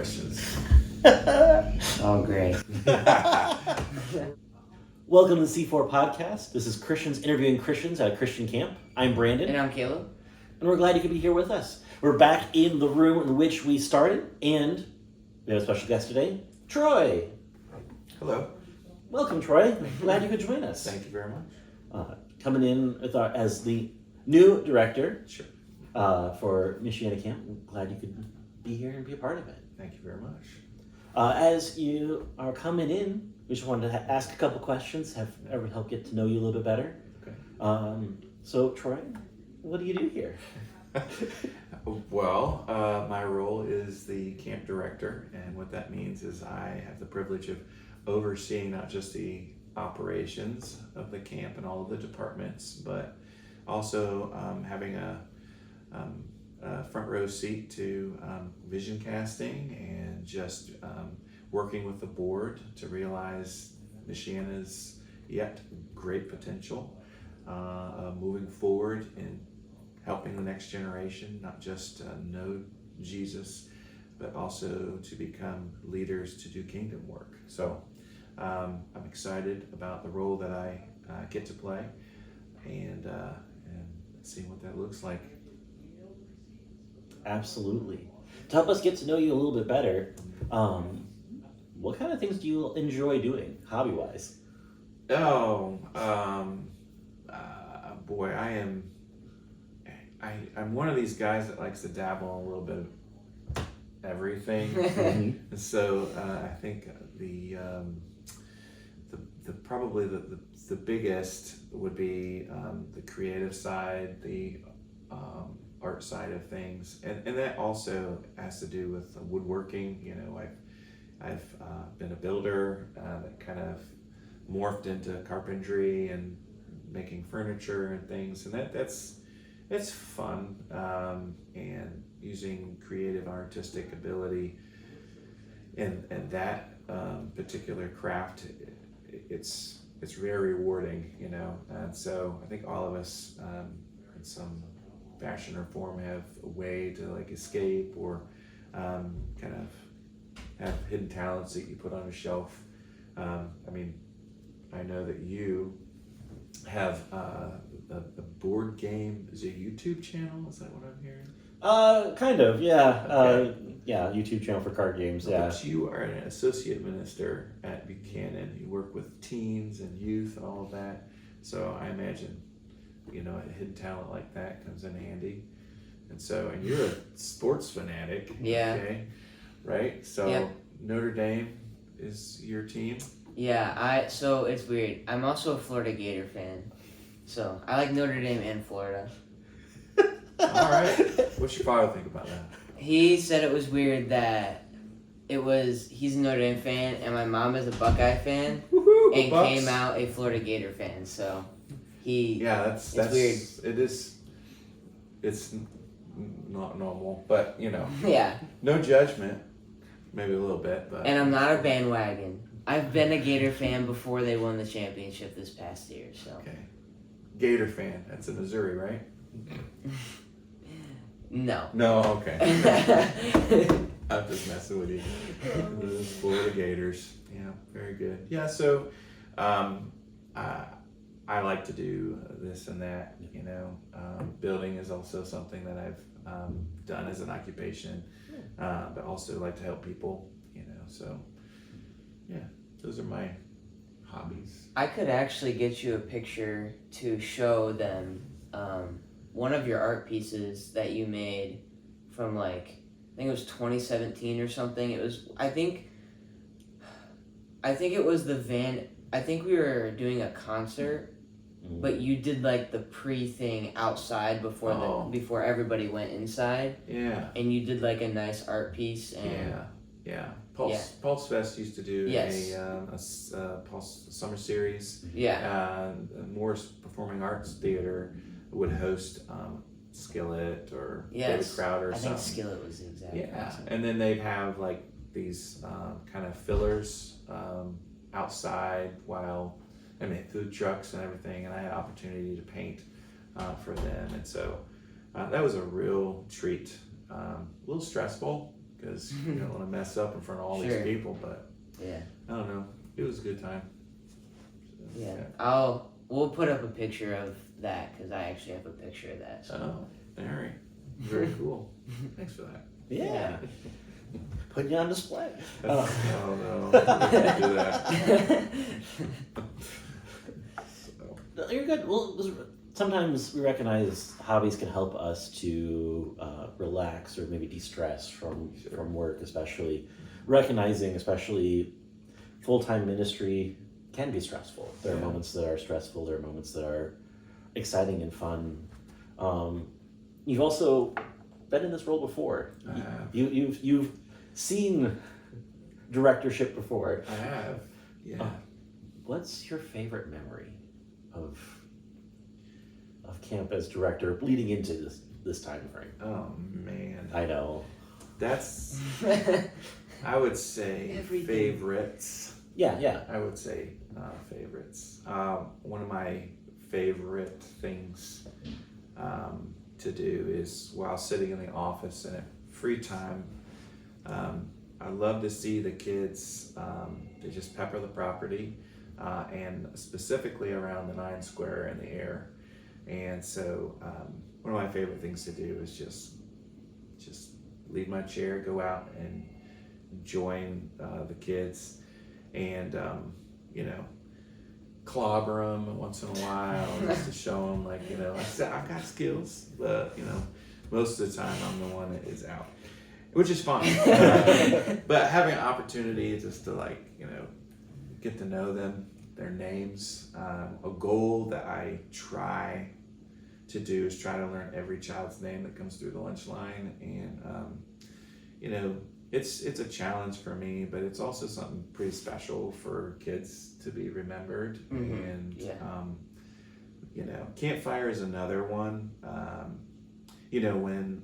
questions. Oh, great. Welcome to the C4 Podcast. This is Christians interviewing Christians at a Christian camp. I'm Brandon. And I'm Caleb. And we're glad you could be here with us. We're back in the room in which we started, and we have a special guest today, Troy. Hello. Welcome, Troy. Glad you could join us. Thank you very much. Coming in with as the new director Sure. for Michiana Camp. I'm glad you could be here and be a part of it. Thank you very much. As you are coming in, we just wanted to ask a couple questions, help get to know you a little bit better. Okay. So, Troy, what do you do here? Well, my role is the camp director, and what that means is I have the privilege of overseeing not just the operations of the camp and all of the departments, but also having a front row seat to vision casting and just working with the board to realize Michiana's yet great potential, moving forward and helping the next generation not just know Jesus, but also to become leaders to do kingdom work. So I'm excited about the role that I get to play and seeing what that looks like. Absolutely. To help us get to know you a little bit better, what kind of things do you enjoy doing, hobby-wise? Oh, boy, I'm one of these guys that likes to dabble in a little bit of everything. And so I think the probably the biggest would be the creative side, the art side of things, and that also has to do with woodworking. You know, I've been a builder that kind of morphed into carpentry and making furniture and things, and it's fun, and using creative artistic ability and that particular craft, it's very rewarding, you know. And so I think all of us in some fashion or form have a way to like escape or kind of have hidden talents that you put on a shelf. I mean, I know that you have the board game, is it a YouTube channel? Is that what I'm hearing? Kind of, yeah. Okay. Yeah, YouTube channel for card games, yeah. But you are an associate minister at Buchanan. You work with teens and youth and all of that. So I imagine, you know, a hidden talent like that comes in handy. And so, and you're a sports fanatic. Yeah. Okay. Right? So Yep. Notre Dame is your team? Yeah, so it's weird. I'm also a Florida Gator fan. So I like Notre Dame and Florida. All right. What's your father think about that? He said it was weird that he's a Notre Dame fan and my mom is a Buckeye fan. Woohoo, and Bucks. came out a Florida Gator fan. So that's weird. It is. It's not normal, but you know, Yeah. no judgment. Maybe a little bit, but. And I'm not a bandwagon. I've been a Gator fan before they won the championship this past year. So. Okay. Gator fan. That's in Missouri, right? No. No. Okay. I'm just messing with you. The Florida Gators. Yeah. Very good. Yeah. So, I like to do this and that. You know, building is also something that I've done as an occupation, but also like to help people. You know, so yeah, those are my hobbies. I could actually get you a picture to show them one of your art pieces that you made from like, I think it was 2017 or something. It was, I think it was I think we were doing a concert, but you did like the pre-thing outside before everybody went inside. Yeah. And you did like a nice art piece. And Yeah. Pulse Fest used to do a Pulse Summer Series. Yeah. Morris Performing Arts Theater would host Skillet or David Crowder or something. I think Skillet was the exact concept. And then they'd have like these kind of fillers outside while, I mean, food trucks and everything, and I had opportunity to paint for them, and so that was a real treat. A little stressful, because you don't want to mess up in front of all Sure. these people. But Yeah. I don't know. It was a good time. So, Yeah. We'll put up a picture of that because I actually have a picture of that. So. Oh, all right. Very cool. Thanks for that. Yeah. Putting you on display. Oh no, I can't do that. So, No, you're good. Well, sometimes we recognize hobbies can help us to relax or maybe de-stress from work, especially recognizing, especially full-time ministry can be stressful. There are moments that are stressful. There are moments that are exciting and fun. You've also been in this role before. I have. You've seen directorship before. I have. Yeah. What's your favorite memory of camp as director leading into this time frame? Oh man. I know. That's. I would say Everything. favorites. Yeah. I would say favorites. One of my favorite things to do is while sitting in the office and at free time, I love to see the kids, they just pepper the property and specifically around the 9 square in the air. And so one of my favorite things to do is just leave my chair, go out and join the kids and, clobber them once in a while just to show them, like, I've got skills, but, most of the time I'm the one that is out, which is fun. But having an opportunity just to, get to know them, their names, a goal that I try to do is try to learn every child's name that comes through the lunch line. And, it's a challenge for me, but it's also something pretty special for kids to be remembered. Mm-hmm. And, campfire is another one. When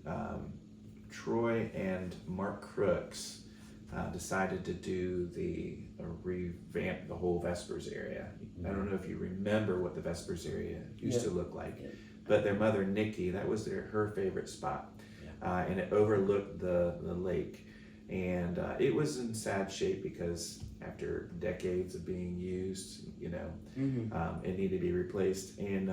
Troy and Mark Crooks decided to revamp the whole Vespers area. I don't know if you remember what the Vespers area used to look like, but their mother Nikki, that was her favorite spot, and it overlooked the lake, and it was in sad shape because after decades of being used, it needed to be replaced, and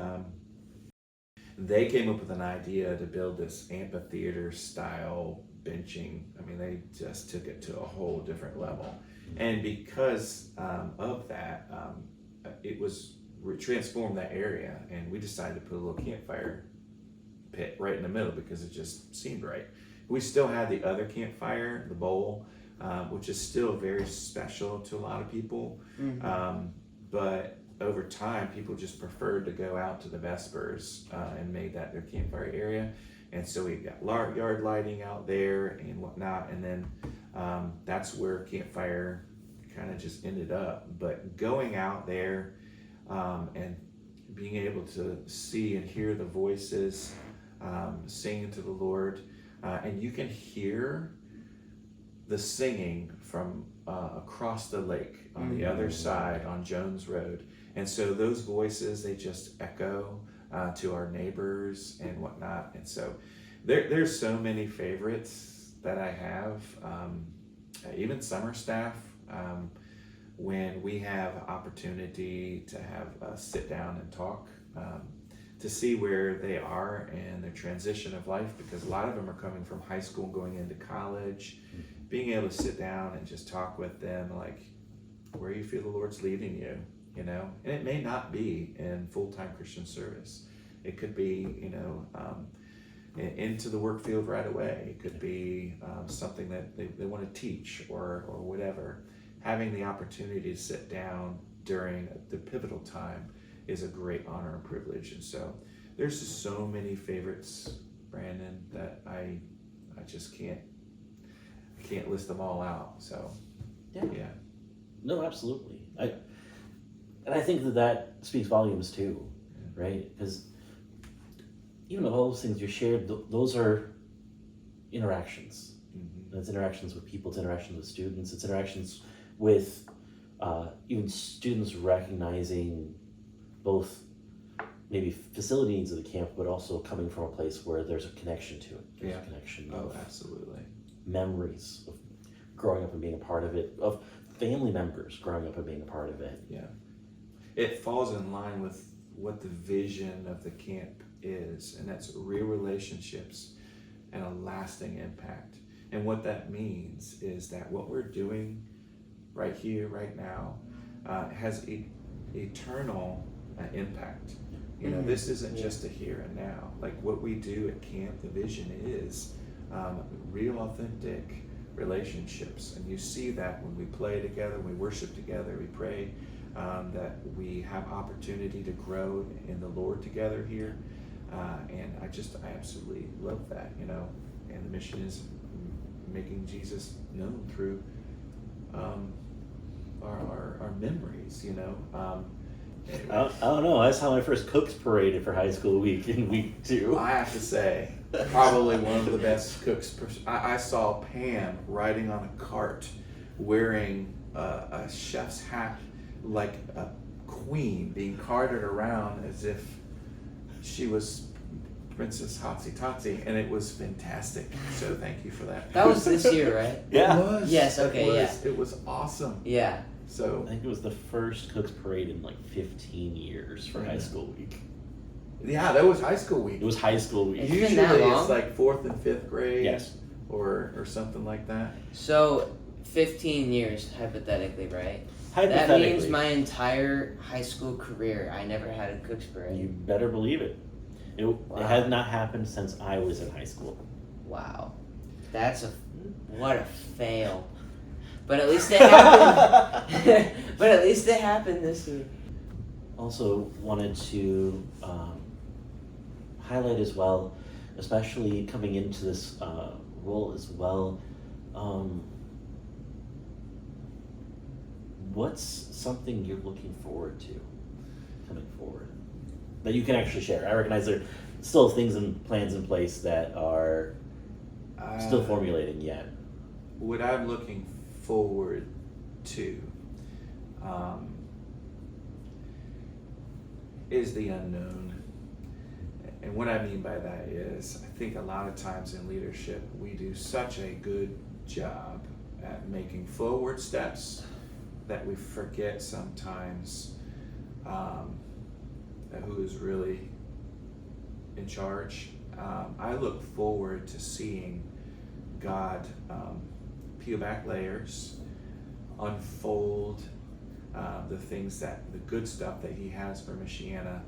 they came up with an idea to build this amphitheater style benching. I mean, they just took it to a whole different level. And because of that, it was transformed that area, and we decided to put a little campfire pit right in the middle because it just seemed right. We still had the other campfire, the bowl, which is still very special to a lot of people. But over time, people just preferred to go out to the Vespers and made that their campfire area. And so we got yard lighting out there and whatnot. And then that's where campfire kind of just ended up. But going out there and being able to see and hear the voices singing to the Lord, and you can hear the singing from across the lake on the other side on Jones Road. And so those voices, they just echo to our neighbors and whatnot. And so there's so many favorites that I have. Even summer staff, when we have opportunity to have a sit down and talk, to see where they are in their transition of life, because a lot of them are coming from high school going into college, being able to sit down and just talk with them, like where you feel the Lord's leading you, and it may not be in full-time Christian service. It could be, into the work field right away. It could be something that they want to teach or whatever. Having the opportunity to sit down during the pivotal time is a great honor and privilege. And so there's just so many favorites, Brandon, that I just can't list them all out. So yeah. No, absolutely. I think that speaks volumes too, right? Because even of all those things you shared, those are interactions. It's interactions with people, it's interactions with students, it's interactions with even students recognizing both maybe facility needs of the camp, but also coming from a place where there's a connection to it. There's a connection. Oh, absolutely. memories of growing up and being a part of it, of family members growing up and being a part of it. Yeah. It falls in line with what the vision of the camp is, and that's real relationships and a lasting impact. And what that means is that what we're doing right here, right now, has eternal impact. You know, this isn't just a here and now. Like what we do at camp, the vision is real, authentic relationships. And you see that when we play together, we worship together, we pray, that we have opportunity to grow in the Lord together here. And I absolutely love that, you know. And the mission is making Jesus known through our memories, you know. I don't know. I saw my first Cooks Parade for high school week in week 2. I have to say, probably one of the best cooks. I saw Pam riding on a cart wearing a chef's hat like a queen, being carted around as if she was Princess Hotsy Totsy, and it was fantastic. So thank you for that. That was this year, right? Yeah. It was. Yes, okay, It was awesome. Yeah. So I think it was the first Cooks Parade in like 15 years for high school week. yeah, that was high school week. It was high school week. It's been Usually that long? it's like 4th and 5th grade. Yes. Or something like that. So 15 years, hypothetically, right? That Hypothetically. means my entire high school career, I never had a Cooks Parade. You better believe it. It has not happened since I was in high school. Wow. What a fail. But at least it happened. But at least it happened this year. Also wanted to highlight as well, especially coming into this role as well, what's something you're looking forward to coming forward that you can actually share? I recognize there are still things and plans in place that are still formulating yet. What I'm looking forward to is the unknown. And what I mean by that is, I think a lot of times in leadership, we do such a good job at making forward steps that we forget sometimes who is really in charge. I look forward to seeing God peel back layers, unfold the things the good stuff that He has for Michiana,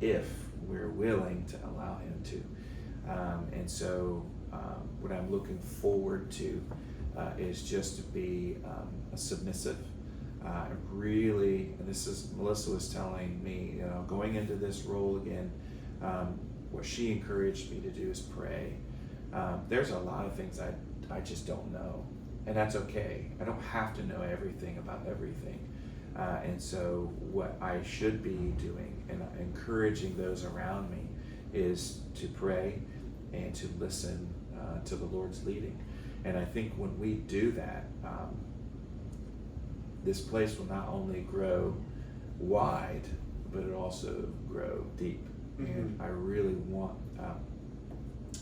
if we're willing to allow Him to. And so what I'm looking forward to is just to be a submissive, really, and this is, Melissa was telling me, you know, going into this role again, what she encouraged me to do is pray. There's a lot of things I just don't know, and that's okay. I don't have to know everything about everything. And so what I should be doing and encouraging those around me is to pray and to listen to the Lord's leading. And I think when we do that, this place will not only grow wide, but it also grow deep. And I really want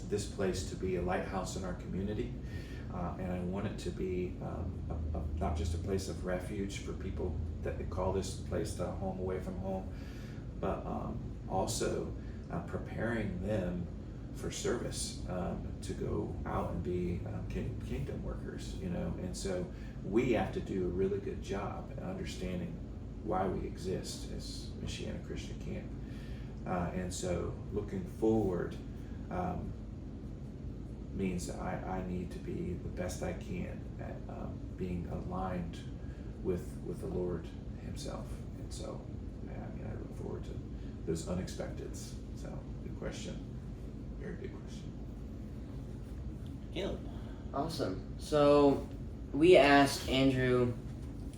this place to be a lighthouse in our community. And I want it to be not just a place of refuge for people that they call this place a home away from home, but also preparing them for service, to go out and be kingdom workers, you know. And so we have to do a really good job at understanding why we exist as Michiana Christian Camp. And so looking forward means that I need to be the best I can at being aligned with the Lord Himself. And so, I look forward to those unexpecteds. So, good question. Very good question. Cleland. Awesome. So we asked Andrew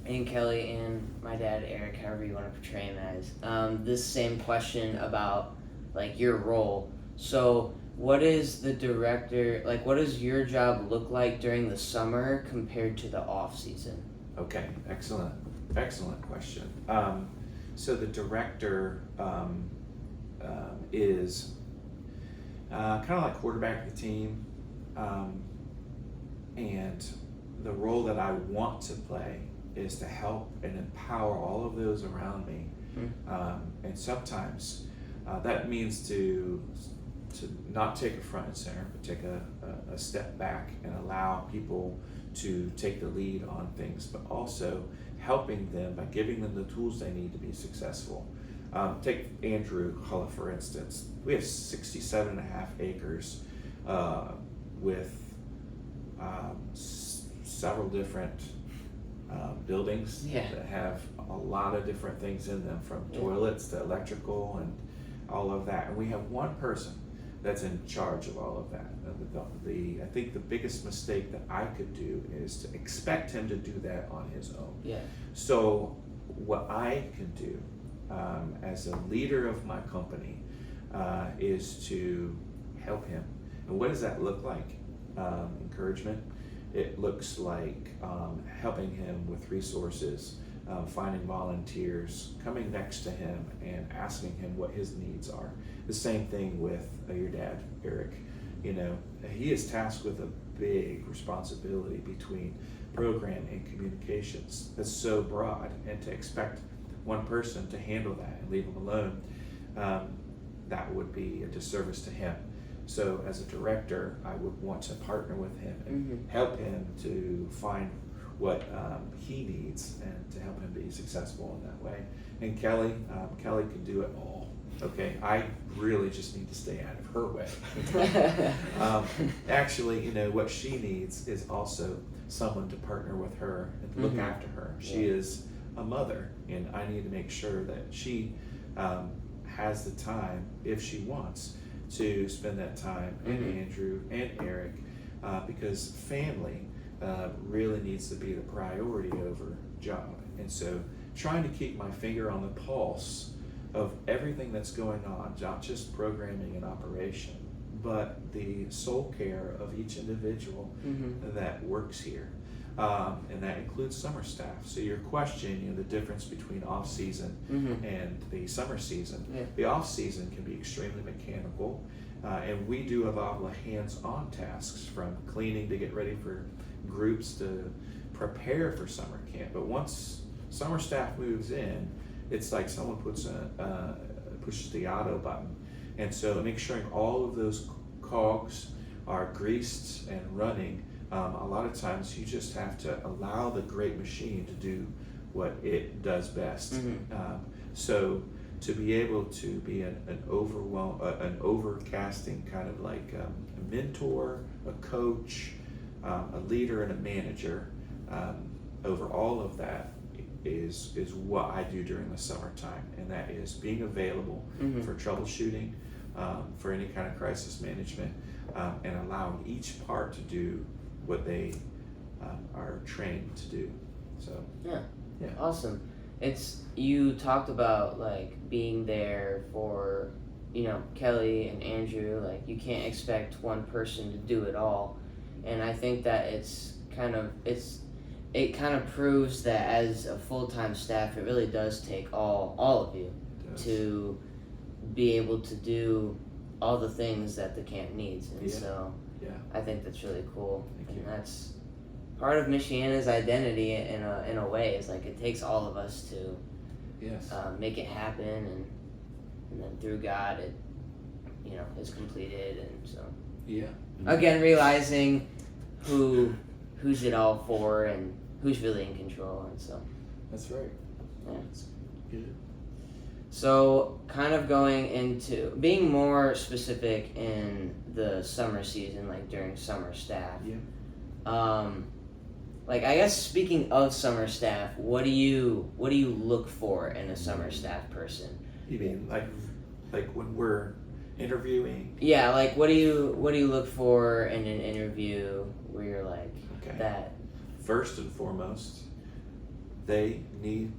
and Kelly and my dad Eric, however you want to portray him as, this same question about like your role. So what is the director, like what does your job look like during the summer compared to the off season? Okay, excellent question. So the director is kind of like quarterback of the team. And the role that I want to play is to help and empower all of those around me. And sometimes that means to not take a front and center, but take a step back and allow people to take the lead on things, but also helping them by giving them the tools they need to be successful. Take Andrew Hulla, for instance. We have 67.5 acres with several different buildings that have a lot of different things in them, from toilets to electrical and all of that. And we have one person that's in charge of all of that. I think the biggest mistake that I could do is to expect him to do that on his own. Yeah. So what I can do as a leader of my company is to help him. And what does that look like? Encouragement. It looks like helping him with resources, finding volunteers, coming next to him and asking him what his needs are. The same thing with your dad, Eric. You know, he is tasked with a big responsibility between program and communications. That's so broad, and to expect one person to handle that and leave him alone, that would be a disservice to him. So as a director, I would want to partner with him and help him to find what he needs and to help him be successful in that way. And Kelly can do it all. Okay, I really just need to stay out of her way. Actually, you know, what she needs is also someone to partner with her and look after her. She is a mother, and I need to make sure that she has the time, if she wants, to spend that time and Andrew and Eric, because family really needs to be the priority over job. And so trying to keep my finger on the pulse of everything that's going on, not just programming and operation, but the soul care of each individual that works here. And that includes summer staff. So your question, you know, the difference between off-season and the summer season. The off-season can be extremely mechanical, and we do a lot of hands-on tasks, from cleaning to get ready for groups to prepare for summer camp. But once summer staff moves in, it's like someone pushes the auto button. And so make sure all of those cogs are greased and running. A lot of times you just have to allow the great machine to do what it does best. So to be able to be an overcasting kind of like a mentor, a coach, a leader, and a manager over all of that is what I do during the summertime, and that is being available for troubleshooting, for any kind of crisis management, and allowing each part to do what they are trained to do. So yeah, awesome. You talked about like being there for, you know, Kelly and Andrew. Like, you can't expect one person to do it all, and I think that it kind of proves that as a full-time staff, it really does take all of you to be able to do all the things that the camp needs. And so I think that's really cool. And that's part of Michiana's identity in a way. Is like, it takes all of us to make it happen, and then through God it, you know, is completed. And so again, realizing who's it all for and who's really in control. And so that's right. That's good. So kind of going into being more specific in the summer season, like during summer staff. Like, I guess speaking of summer staff, what do you look for in a summer staff person? You mean like when we're interviewing? Yeah, like what do you look for in an interview where you're like that? First and foremost, they need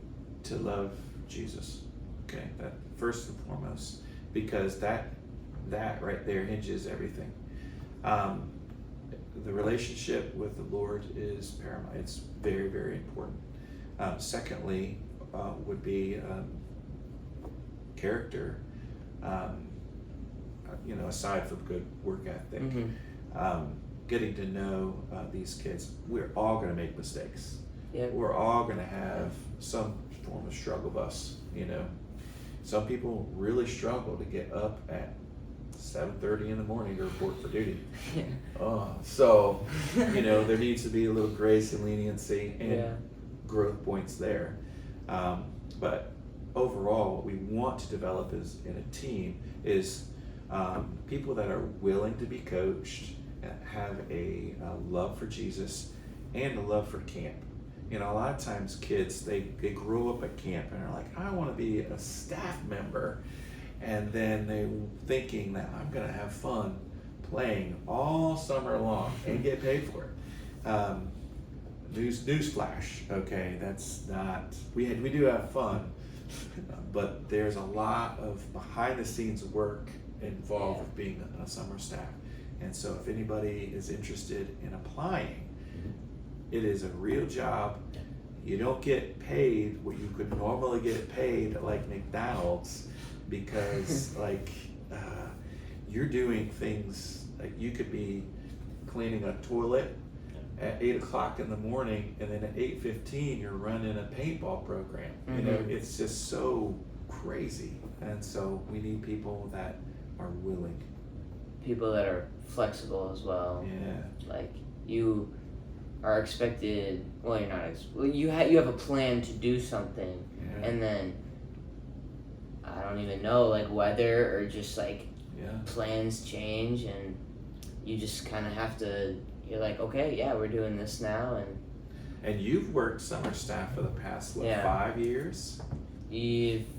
to love Jesus. Okay, that first and foremost, because that right there hinges everything. The relationship with the Lord is paramount. It's very, very important. Secondly, would be character. You know, aside from good work ethic, getting to know these kids. We're all going to make mistakes. Yep. We're all going to have some form of struggle bus. Some people really struggle to get up at 7:30 in the morning to report for duty. So there needs to be a little grace and leniency and growth points there. But overall, what we want to develop is in a team is people that are willing to be coached, have a love for Jesus and a love for camp. A lot of times kids, they grow up at camp and are like, I want to be a staff member. And then they're thinking that I'm going to have fun playing all summer long and get paid for it. Newsflash, okay, that's not, we do have fun, but there's a lot of behind the scenes work involved with being a summer staff. And so if anybody is interested in applying, it is a real job. You don't get paid what you could normally get paid at like McDonald's, because you're doing things like you could be cleaning a toilet at 8 o'clock in the morning, and then at 8:15 you're running a paintball program. It's just so crazy. And so we need people that are willing, people that are flexible as well. Like you are expected, well, you're not you have a plan to do something, and then I don't even know, like weather or just like plans change, and you just kind of have to, you're like, okay, we're doing this now. And you've worked summer staff for the past 5 years?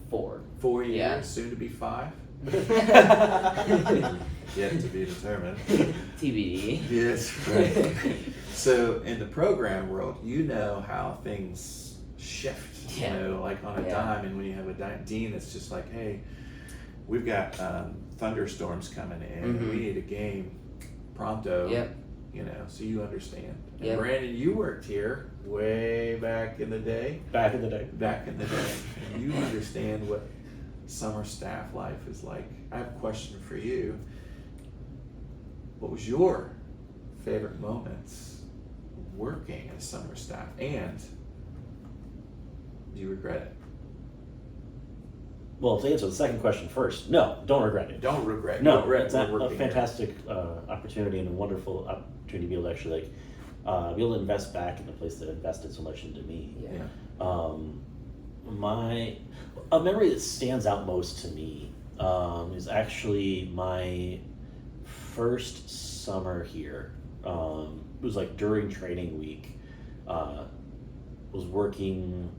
4. 4 years, soon to be 5. Yet to be determined. TBD. Yes, right. So in the program world, how things shift, like on a dime. And when you have a dean that's just like, hey, we've got thunderstorms coming in, we need a game pronto. So you understand. And Brandon, you worked here way back in the day. Back in the day. And you understand what summer staff life is like. I have a question for you. What was your favorite moments working as summer staff, and do you regret it? Well, to answer the second question first, no, don't regret it. Don't regret. No, regret it's a working fantastic opportunity and a wonderful opportunity to be able to actually be able to invest back in the place that invested so much into me. A memory that stands out most to me is actually my first summer here. It was like during training week. Was working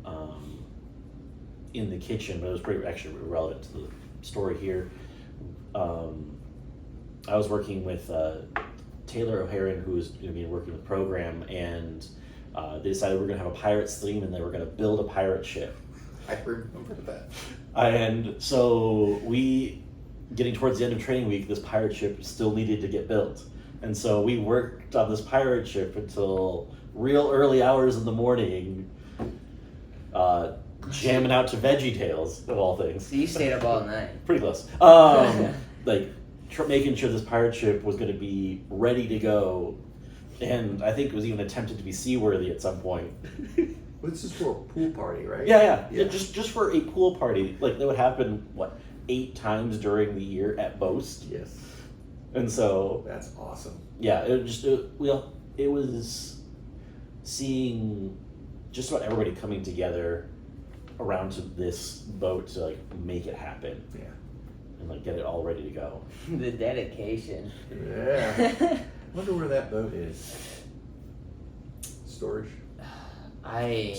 in the kitchen, but it was pretty actually relevant to the story here. I was working with Taylor O'Haran, who was going to be working with the program, and they decided we were going to have a pirates theme, and they were going to build a pirate ship. I remember that. And so getting towards the end of training week, this pirate ship still needed to get built. And so we worked on this pirate ship until real early hours in the morning, jamming out to Veggie Tales, of all things. So you stayed up all night. Pretty close. Making sure this pirate ship was going to be ready to go. And I think it was even attempted to be seaworthy at some point. This is for a pool party, right? Yeah. Just for a pool party. Like, that would happen, 8 times during the year at most? Yes. And so... That's awesome. Yeah, it was seeing just about everybody coming together around to this boat to, make it happen. Yeah. And, get it all ready to go. The dedication. Yeah. I wonder where that boat is. Storage? I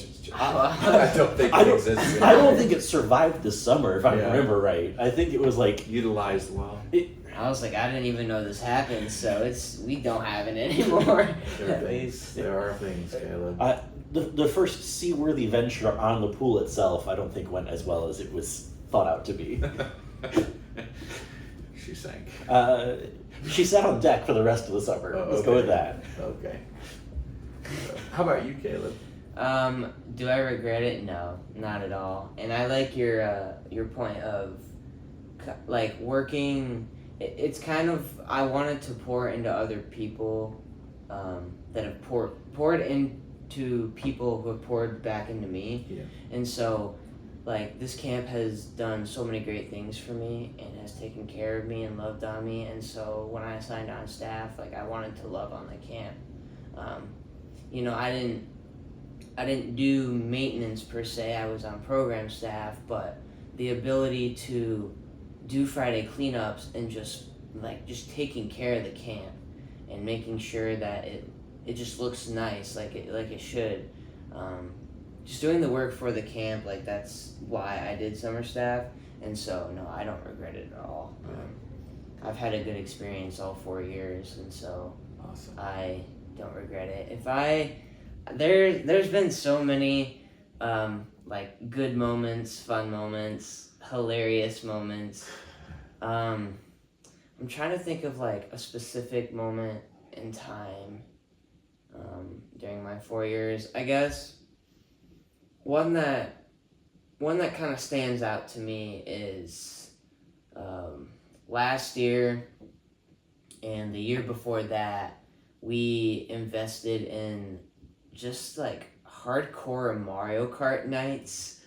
don't think it exists. I don't think it survived this summer, if I remember right. I think it was utilized well. I was like, I didn't even know this happened, so we don't have it anymore. There are things, Caleb. The first seaworthy venture on the pool itself, I don't think went as well as it was thought out to be. She sank. She sat on deck for the rest of the summer. Let's go with that. Okay. How about you, Caleb? Do I regret it? No, not at all. And I like your point of working. It's kind of, I wanted to pour into other people that have poured into people who have poured back into me. Yeah. And so, like, this camp has done so many great things for me and has taken care of me and loved on me. And so when I signed on staff, like, I wanted to love on the camp. You know, I didn't do maintenance per se. I was on program staff, but the ability to do Friday cleanups and just taking care of the camp and making sure that it just looks nice, like it should. Just doing the work for the camp, like, that's why I did summer staff, and so no, I don't regret it at all. I've had a good experience all 4 years, and so Awesome. I don't regret it. There's been so many like good moments, fun moments, hilarious moments. I'm trying to think of like a specific moment in time during my 4 years. I guess one that kind of stands out to me is last year and the year before that, we invested in just like hardcore Mario Kart nights.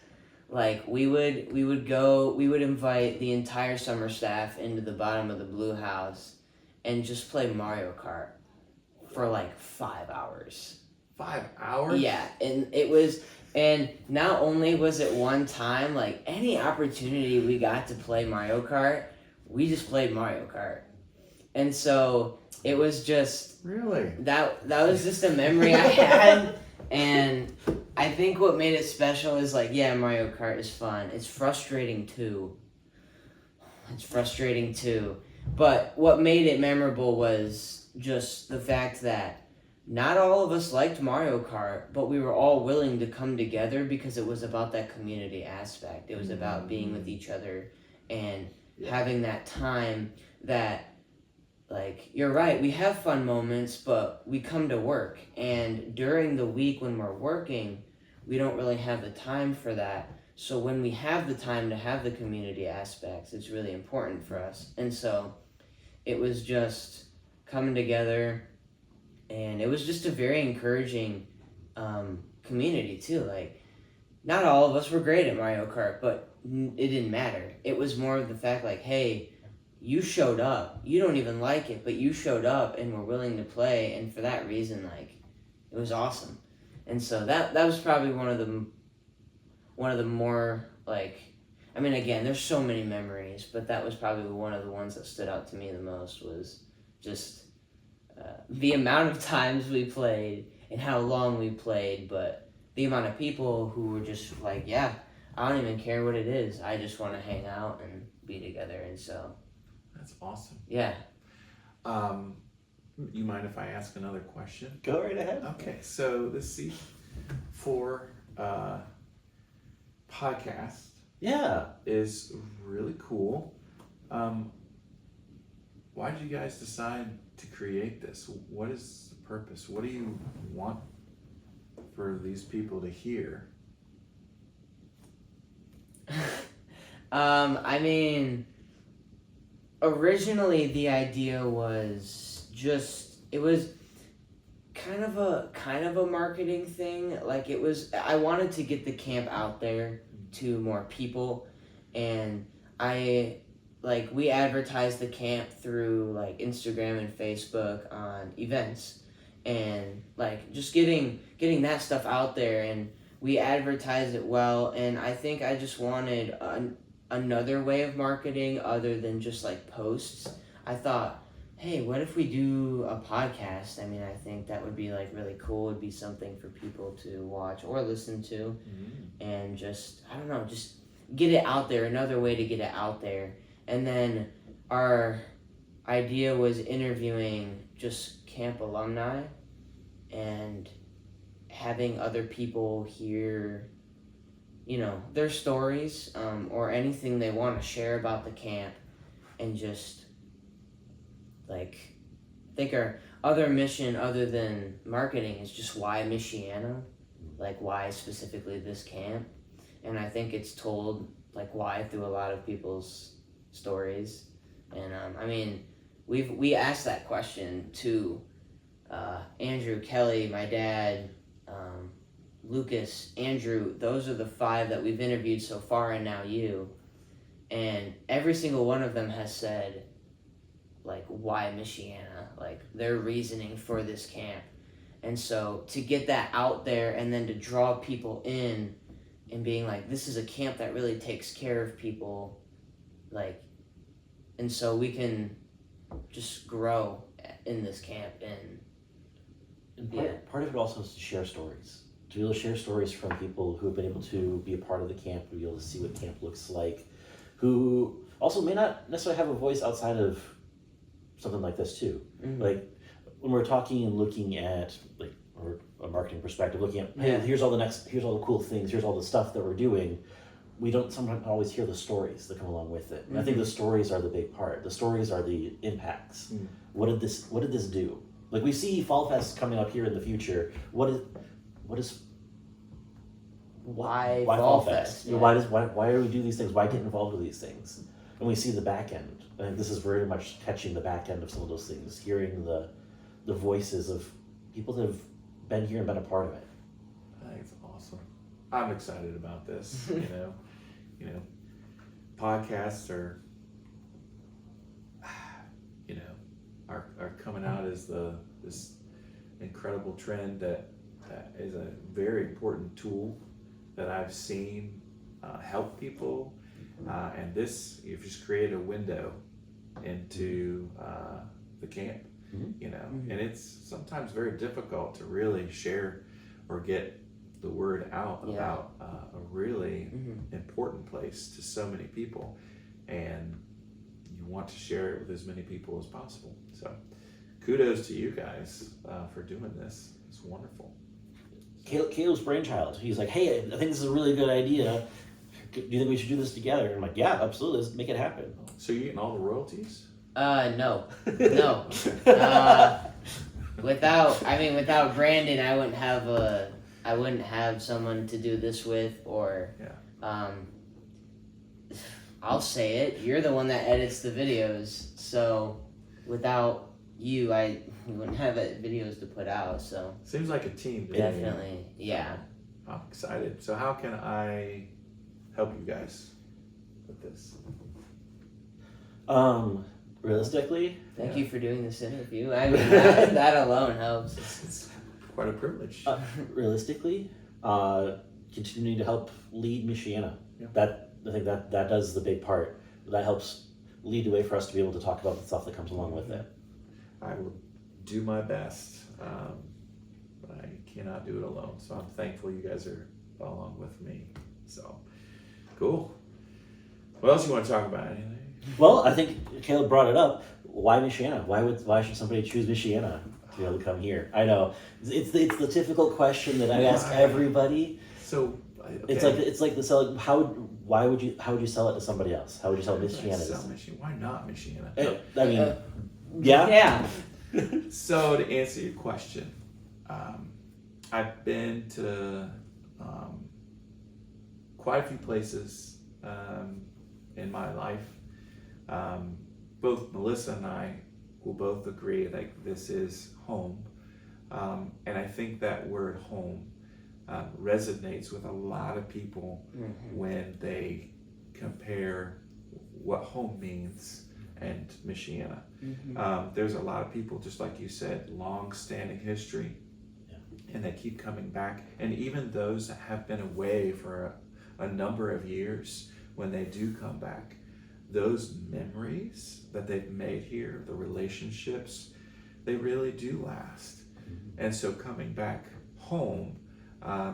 Like we would invite the entire summer staff into the bottom of the Blue House and just play Mario Kart for like 5 hours. 5 hours? Yeah, and not only was it one time, like any opportunity we got to play Mario Kart, we just played Mario Kart. And so it was just Really? that was just a memory I had. And I think what made it special is like, yeah, Mario Kart is fun. It's frustrating too. But what made it memorable was just the fact that not all of us liked Mario Kart, but we were all willing to come together because it was about that community aspect. It was about being with each other and having that time that, like, you're right, we have fun moments, but we come to work. And during the week when we're working, we don't really have the time for that. So when we have the time to have the community aspects, it's really important for us. And so it was just coming together, and it was just a very encouraging community too. Like, not all of us were great at Mario Kart, but it didn't matter. It was more of the fact like, hey, you showed up. You don't even like it, but you showed up and were willing to play, and for that reason, like, it was awesome. And so that was probably one of the more, like, I mean, again, there's so many memories, but that was probably one of the ones that stood out to me the most, was just the amount of times we played and how long we played, but the amount of people who were just like, yeah, I don't even care what it is. I just want to hang out and be together. And so That's awesome. yeah. You mind if I ask another question? Go right ahead. Okay, so the C4 podcast Yeah. is really cool. Why did you guys decide to create this? What is the purpose? What do you want for these people to hear? I mean, originally the idea was just, it was kind of a marketing thing. Like, I wanted to get the camp out there to more people, and we advertised the camp through like Instagram and Facebook on events, and like just getting that stuff out there, and we advertised it well. And I think I just wanted another way of marketing other than just like posts. I thought, hey, what if we do a podcast? I mean, I think that would be like really cool. It'd be something for people to watch or listen to, and just, I don't know, just get it out there, another way to get it out there. And then our idea was interviewing just camp alumni and having other people hear, you know, their stories, or anything they want to share about the camp, and just like, I think our other mission other than marketing is just why Michiana, like why specifically this camp. And I think it's told like why through a lot of people's stories. And I mean, we asked that question to Andrew, Kelly, my dad, Lucas, Andrew, those are the 5 that we've interviewed so far, and now you. And every single one of them has said, like, why Michiana? Like, their reasoning for this camp. And so to get that out there and then to draw people in and being like, this is a camp that really takes care of people, like, and so we can just grow in this camp. And part of it also is to share stories. To be able to share stories from people who have been able to be a part of the camp, to be able to see what camp looks like, who also may not necessarily have a voice outside of something like this too. Mm-hmm. Like when we're talking and looking at like, or a marketing perspective, looking at, hey, Yeah. here's all the cool things, here's all the stuff that we're doing. We don't sometimes always hear the stories that come along with it. And I think the stories are the big part. The stories are the impacts. What did this do? Like we see Fall Fest coming up here in the future. Why Fall Fest? Yeah. Why do we do these things? Why get involved with these things? And we see the back end. I think this is very much catching the back end of some of those things, hearing the voices of people that have been here and been a part of it. I think it's awesome. I'm excited about this. You know, podcasts are, are coming out as this incredible trend that is a very important tool that I've seen help people. And this, you've just created a window into the camp, and it's sometimes very difficult to really share or get the word out about a really important place to so many people, and you want to share it with as many people as possible. So kudos to you guys for doing this. It's wonderful. Caleb's brainchild. He's like, hey, I think this is a really good idea. Do you think we should do this together? And I'm like, yeah, absolutely. Let's make it happen. So you're getting all the royalties? No. Without Brandon, I wouldn't have someone to do this with, or I'll say it, you're the one that edits the videos, so without you, we wouldn't have videos to put out, so. Seems like a team. Definitely, yeah. I'm excited. So how can I help you guys with this? Realistically, Thank you for doing this interview. I mean, that alone helps. It's quite a privilege. realistically, continuing to help lead Michiana. Yeah. I think that does the big part. That helps lead the way for us to be able to talk about the stuff that comes along with it. I will do my best, but I cannot do it alone. So I'm thankful you guys are along with me. So cool. What else you want to talk about? Anything? Well, I think Caleb brought it up. Why Michiana? Why should somebody choose Michiana to be able to come here? I know it's the typical question that I ask everybody. So okay. It's like the selling. How would you sell it to somebody else? How would you sell Michiana? Why not Michiana? I mean, yeah. So to answer your question, I've been to quite a few places in my life. Both Melissa and I will both agree like this is home, and I think that word home resonates with a lot of people when they compare what home means and Michiana. There's a lot of people, just like you said, long-standing history, and they keep coming back. And even those that have been away for a number of years, when they do come back, those memories that they've made here, the relationships, they really do last. And so coming back home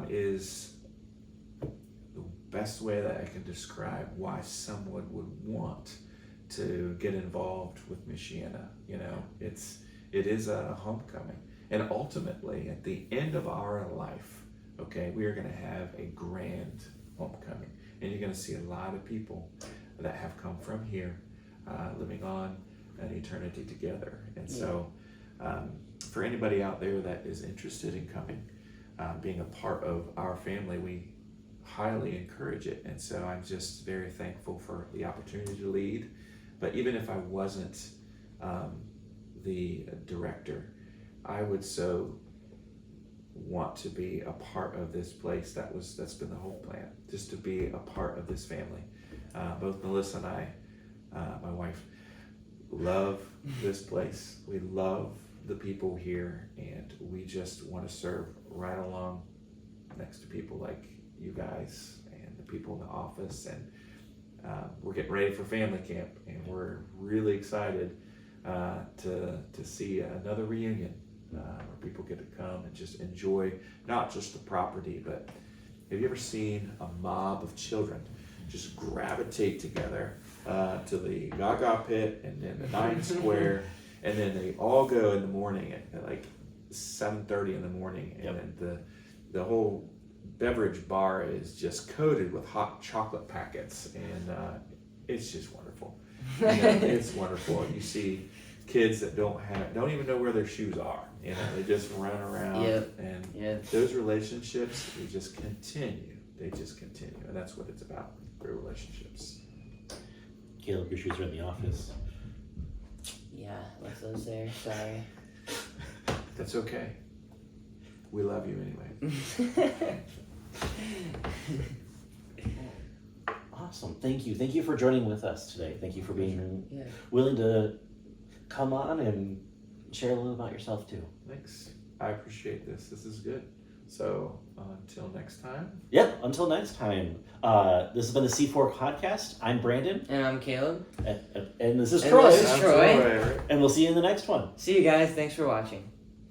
is the best way that I can describe why someone would want to get involved with Michiana. It is a homecoming, and ultimately at the end of our life, we are going to have a grand homecoming, and you're going to see a lot of people that have come from here living on an eternity together. And so for anybody out there that is interested in coming, being a part of our family, we highly encourage it. And so I'm just very thankful for the opportunity to lead. But even if I wasn't the director, I would so want to be a part of this place. That's been the whole plan, just to be a part of this family. Both Melissa and I, my wife, love this place. We love the people here, and we just want to serve right along next to people like you guys and the people in the office. And we're getting ready for family camp, and we're really excited to see another reunion where people get to come and just enjoy not just the property, but have you ever seen a mob of children just gravitate together to the Gaga pit and then the 9 Square, and then they all go in the morning at like 7:30 in the morning, and then the whole beverage bar is just coated with hot chocolate packets, and it's just wonderful. You know, it's wonderful. You see kids that don't even know where their shoes are. You know, they just run around, and those relationships, they just continue. And that's what it's about. Great relationships. Caleb, your shoes are in the office. Yeah, left those there. Sorry. That's okay. We love you anyway. Awesome. Thank you for joining with us today. Thank you for being Yeah. willing to come on and share a little about yourself too. Thanks. I appreciate this. This is good. So until next time. Yep. Until next time. This has been the C4 Podcast. I'm Brandon. And I'm Caleb. And this is And Troy. this is Troy. Right? And we'll see you in the next one. See you guys. Thanks for watching.